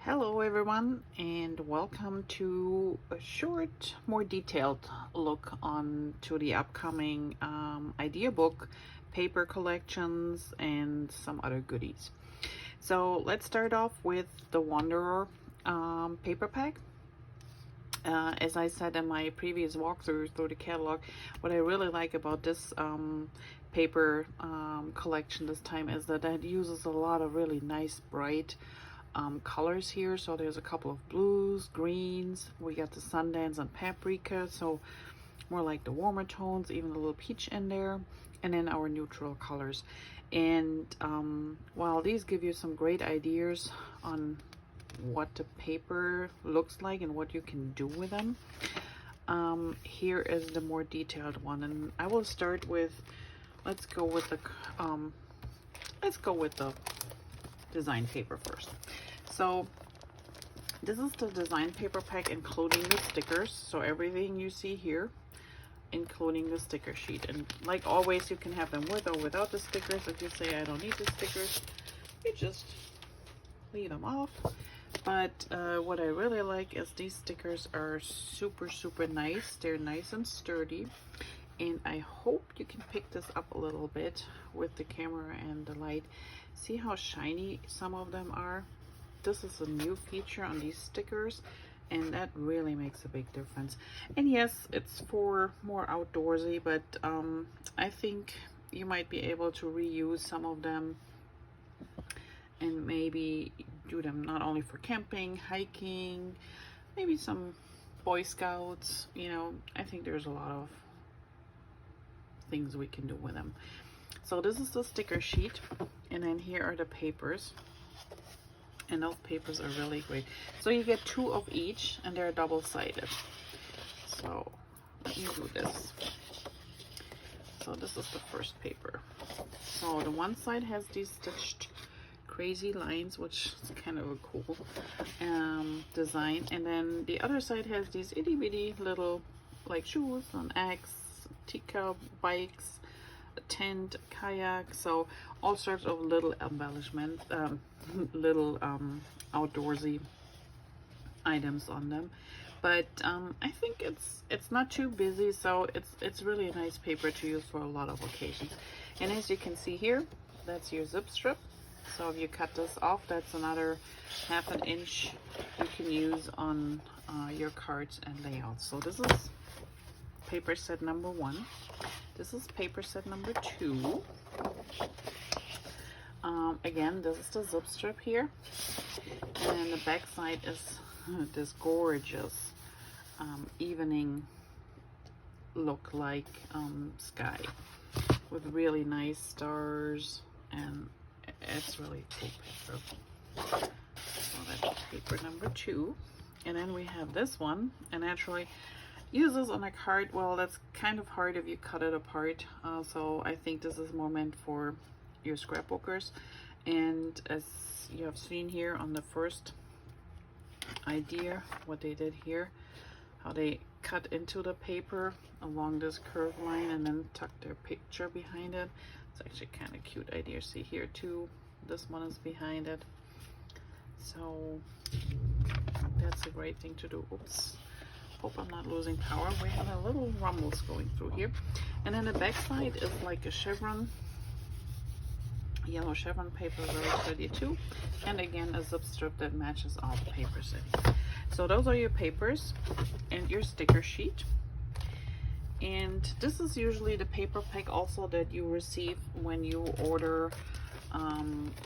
Hello everyone, and welcome to a short, more detailed look on to the upcoming idea book, paper collections, and some other goodies. So let's start off with the Wanderer paper pack. As I said in my previous walkthrough through the catalog, what I really like about this paper collection this time is that it uses a lot of really nice, bright colors here. So there's a couple of blues, greens, we got the Sundance and paprika, so more like the warmer tones, even a little peach in there, and then our neutral colors. And while these give you some great ideas on what the paper looks like and what you can do with them, here is the more detailed one, and I will start with, let's go with the design paper first. So this is the design paper pack, including the stickers. So everything you see here, including the sticker sheet. And like always, you can have them with or without the stickers. If you say I don't need the stickers, you just leave them off. But what I really like is these stickers are super nice. They're nice and sturdy, and I hope you can pick this up a little bit with the camera and the light. See how shiny some of them are? This is a new feature on these stickers, and that really makes a big difference. And yes, it's for more outdoorsy, but I think you might be able to reuse some of them and maybe do them not only for camping, hiking, maybe some Boy Scouts. You know, I think there's a lot of things we can do with them. So this is the sticker sheet, and then here are the papers, and those papers are really great. So you get 2 of each, and they're double-sided. So let me do this. So this is the first paper. So the one side has these stitched crazy lines, which is kind of a cool design, and then the other side has these itty-bitty little like shoes, an axe, teacup, bikes, a tent, kayak, so all sorts of little embellishments, little outdoorsy items on them. But I think it's not too busy, so it's really a nice paper to use for a lot of occasions. And as you can see here, that's your zip strip. So if you cut this off, that's another 1/2 inch you can use on your cards and layouts. So this is paper set number 1. This is paper set number 2. Again, this is the zip strip here, and the back side is this gorgeous evening look like sky with really nice stars, and it's really cool paper. So that's paper number 2. And then we have this one, and actually use this on a card. Well, that's kind of hard if you cut it apart, so I think this is more meant for your scrapbookers. And as you have seen here on the first idea, what they did here, how they cut into the paper along this curved line and then tuck their picture behind it. It's actually kind of cute idea. See here too, this one is behind it, so that's a great thing to do. Oops, hope I'm not losing power. We have a little rumbles going through here. And then the back side is like a chevron, yellow chevron paper, very sturdy too. And again, a zip strip that matches all the papers in. So those are your papers and your sticker sheet. And this is usually the paper pack also that you receive when you order,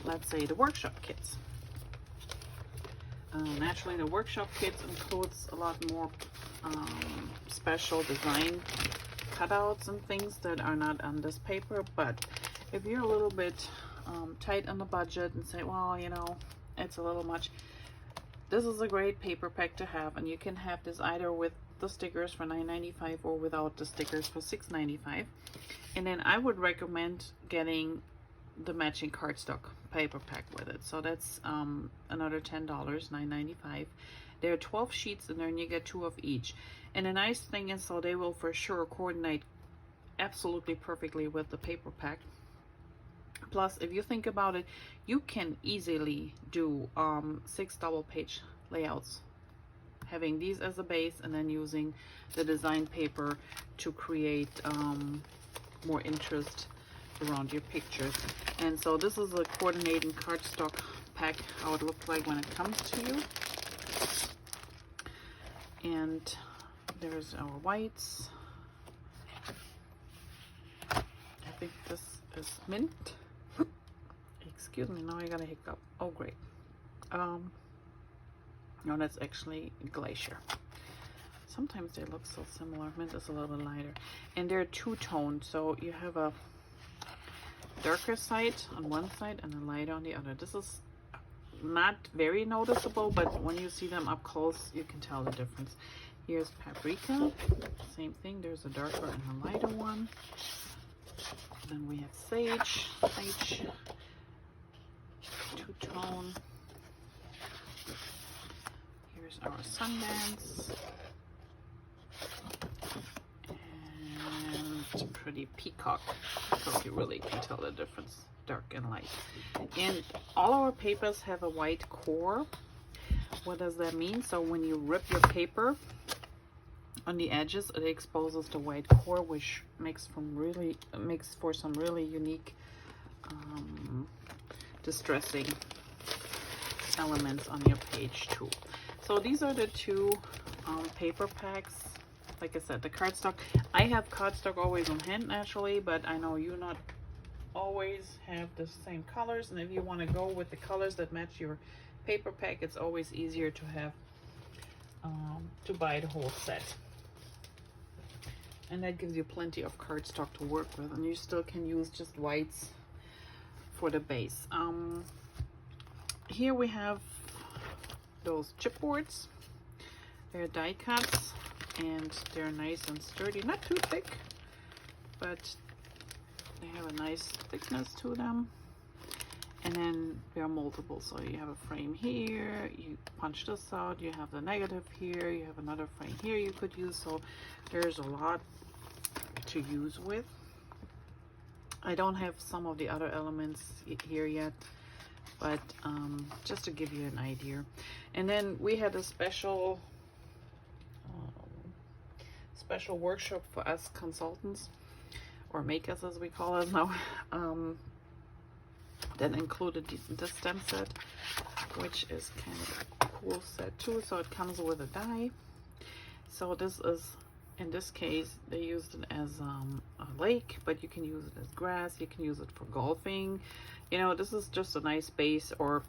let's say, the workshop kits. Naturally, the workshop kits includes a lot more special design cutouts and things that are not on this paper. But if you're a little bit tight on the budget and say, well, you know, it's a little much, this is a great paper pack to have. And you can have this either with the stickers for $9.95 or without the stickers for $6.95. And then I would recommend getting the matching cardstock paper pack with it. So that's another $10, $9.95. There are 12 sheets in there, and you get 2 of each. And the nice thing is, so they will for sure coordinate absolutely perfectly with the paper pack. Plus, if you think about it, you can easily do 6 double page layouts, having these as a base and then using the design paper to create more interest around your pictures. And so this is a coordinating cardstock pack, how it looks like when it comes to you. And there's our whites. I think this is mint. Excuse me, now I got a hiccup. Oh great. No, that's actually glacier. Sometimes they look so similar. Mint is a little bit lighter. And they're two-toned, so you have a darker side on one side and a lighter on the other. This is not very noticeable, but when you see them up close, you can tell the difference. Here's paprika. Same thing. There's a darker and a lighter one. Then we have sage. Sage. Two-tone. Here's our Sundance. And pretty peacock. So you really can tell the difference, dark and light. And all our papers have a white core. What does that mean? So when you rip your paper on the edges, it exposes the white core, which makes for some really unique distressing elements on your page too. So these are the two paper packs. Like I said, the cardstock. I have cardstock always on hand naturally, but I know you not always have the same colors, and if you want to go with the colors that match your paper pack, it's always easier to have to buy the whole set. And that gives you plenty of cardstock to work with, and you still can use just whites for the base. Here we have those chipboards. They're die cuts and they're nice and sturdy, not too thick, but they have a nice thickness to them. And then they're multiple, so you have a frame here, you punch this out, you have the negative here, you have another frame here you could use, so there's a lot to use with. I don't have some of the other elements here yet, but just to give you an idea. And then we had a special workshop for us consultants, or makers as we call it now, that included the stem set, which is kind of a cool set too. So it comes with a die. So this is, in this case, they used it as a lake, but you can use it as grass, you can use it for golfing. You know, this is just a nice base, or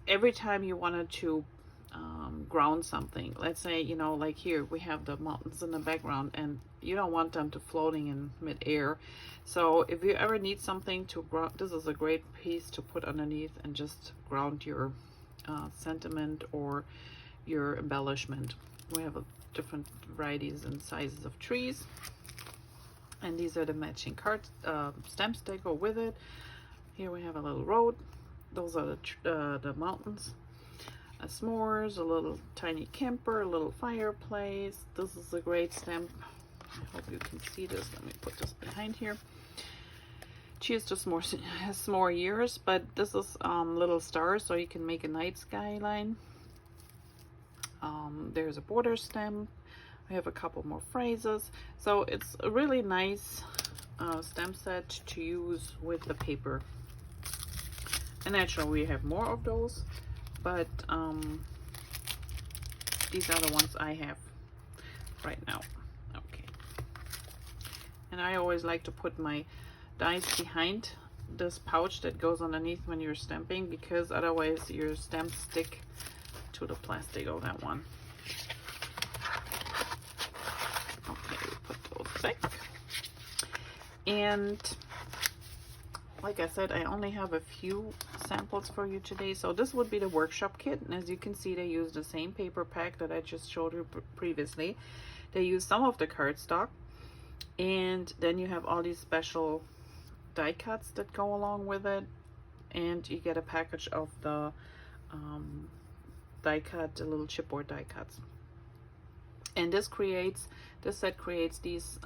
every time you wanted to ground something. Let's say, you know, like here we have the mountains in the background and you don't want them to floating in midair. So if you ever need something to ground, this is a great piece to put underneath and just ground your sentiment or your embellishment. We have different varieties and sizes of trees, and these are the matching cards, stamps that go with it. Here we have a little road. Those are the mountains. S'mores, a little tiny camper, a little fireplace. This is a great stamp. I hope you can see this. Let me put this behind here. Cheers to s'mores, has more years, but this is little stars, so you can make a night skyline. There's a border stamp. I have a couple more phrases. So it's a really nice stamp set to use with the paper. And naturally we have more of those, but these are the ones I have right now. Okay. And I always like to put my dies behind this pouch that goes underneath when you're stamping, because otherwise your stamps stick to the plastic of that one. Okay, we put those back. And like I said, I only have a few samples for you today. So this would be the workshop kit, and as you can see, they use the same paper pack that I just showed you previously. They use some of the cardstock, and then you have all these special die cuts that go along with it, and you get a package of the die cut, the little chipboard die cuts. And this set creates these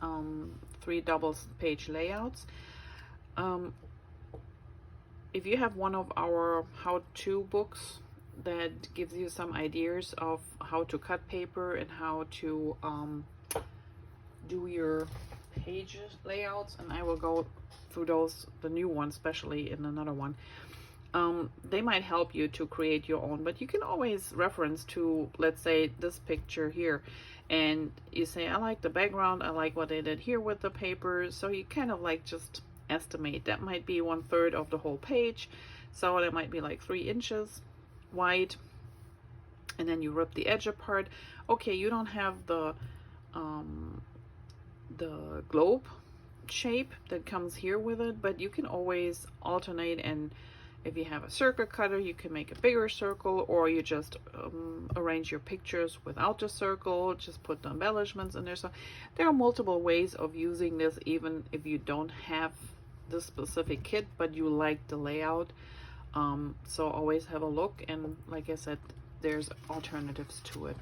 3 double page layouts. If you have one of our how-to books that gives you some ideas of how to cut paper and how to do your pages layouts, and I will go through those, the new one especially, in another one. They might help you to create your own, but you can always reference to, let's say, this picture here, and you say, I like the background, I like what they did here with the paper, so you kind of like just estimate. That might be 1/3 of the whole page, so that might be like 3 inches wide, and then you rip the edge apart. Okay, you don't have the globe shape that comes here with it, but you can always alternate, and if you have a circle cutter, you can make a bigger circle, or you just arrange your pictures without the circle, just put the embellishments in there. So there are multiple ways of using this, even if you don't have this specific kit, but you like the layout. So always have a look, and like I said, there's alternatives to it.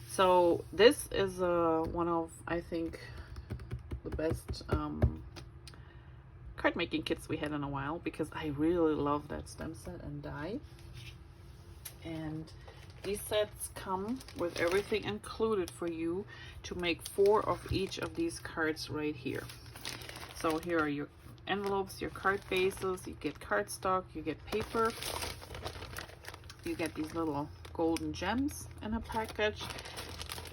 So this is one of, I think, the best card making kits we had in a while, because I really love that stem set and die. And these sets come with everything included for you to make 4 of each of these cards right here. So here are your envelopes, your card bases, you get cardstock, you get paper, you get these little golden gems in a package,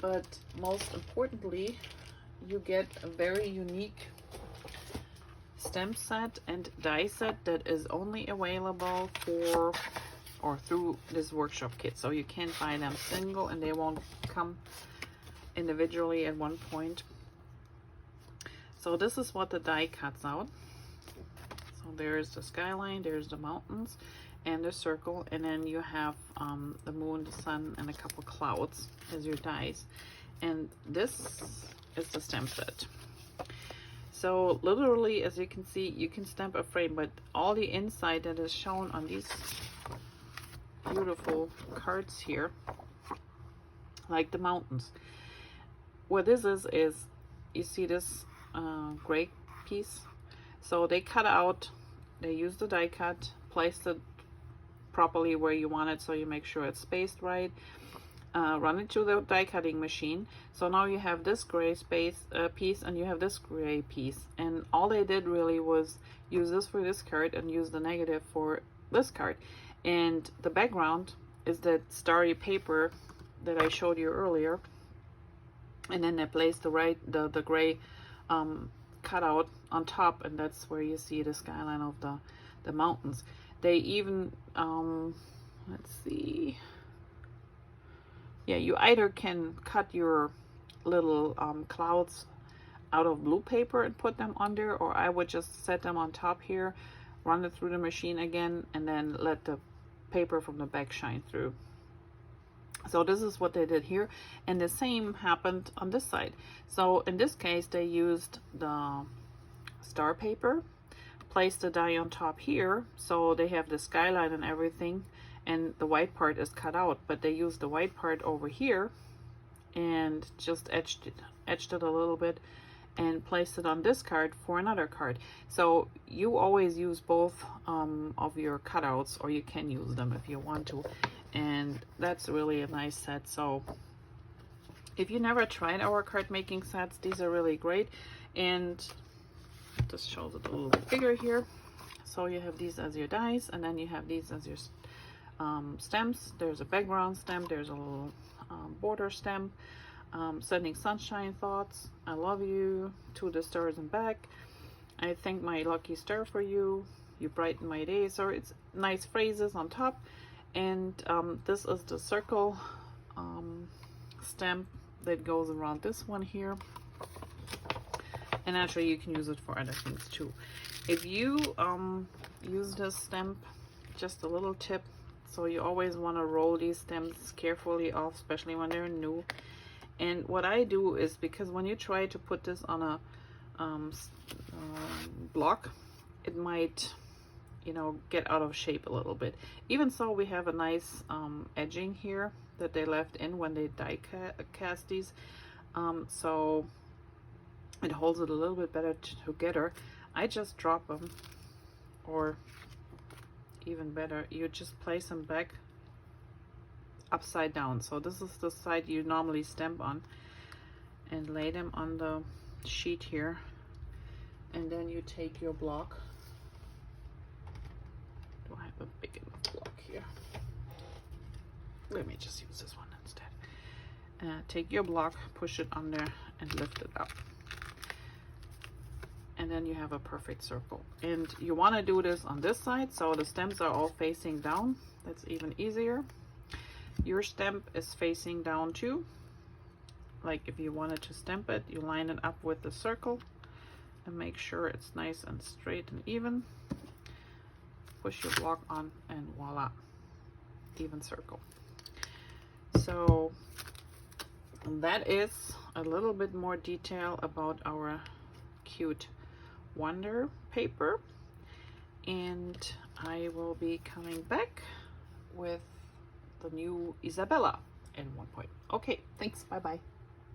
but most importantly, you get a very unique stamp set and die set that is only available for or through this workshop kit. So you can't buy them single, and they won't come individually at one point. So this is what the die cuts out. So there's the skyline, there's the mountains and the circle, and then you have the moon, the sun, and a couple clouds as your dies. And this is the stamp set. So literally, as you can see, you can stamp a frame, but all the inside that is shown on these beautiful cards here, like the mountains, what this is you see this gray piece. So they cut out, they use the die cut, place it properly where you want it, so you make sure it's spaced right. Run it through the die cutting machine. So now you have this gray piece, and you have this gray piece, and all they did really was use this for this card and use the negative for this card. And the background is that starry paper that I showed you earlier, and then they placed the gray cutout on top, and that's where you see the skyline of the mountains. They even let's see, yeah, you either can cut your little clouds out of blue paper and put them under, or I would just set them on top here, run it through the machine again, and then let the paper from the back shine through. So this is what they did here, and the same happened on this side. So in this case, they used the star paper, placed the die on top here, so they have the skyline and everything, and the white part is cut out, but they used the white part over here and just etched it a little bit and placed it on this card for another card. So you always use both of your cutouts, or you can use them if you want to, and that's really a nice set. So if you never tried our card making sets, these are really great. And this shows it a little bit bigger here. So you have these as your dies, and then you have these as your stems. There's a background stem, there's a little border stem, sending sunshine thoughts, I love you, to the stars and back, I thank my lucky star for you, you brighten my day. So it's nice phrases on top. And this is the circle stamp that goes around this one here, and actually you can use it for other things too. If you use this stamp, just a little tip, so you always want to roll these stems carefully off, especially when they're new. And what I do is, because when you try to put this on a block, it might, you know, get out of shape a little bit. Even so, we have a nice edging here that they left in when they die cast these, so it holds it a little bit better together. I just drop them, or even better, you just place them back upside down. So this is the side you normally stamp on, and lay them on the sheet here, and then you take your block. Do I have a big enough block here? Let me just use this one instead. Take your block, push it under, and lift it up, and then you have a perfect circle. And you want to do this on this side, so the stems are all facing down. That's even easier. Your stamp is facing down too. Like if you wanted to stamp it, you line it up with the circle and make sure it's nice and straight and even. Push your block on, and voila, even circle. So that is a little bit more detail about our cute Wander paper, and I will be coming back with the new Isabella at one point. Okay, thanks, bye bye.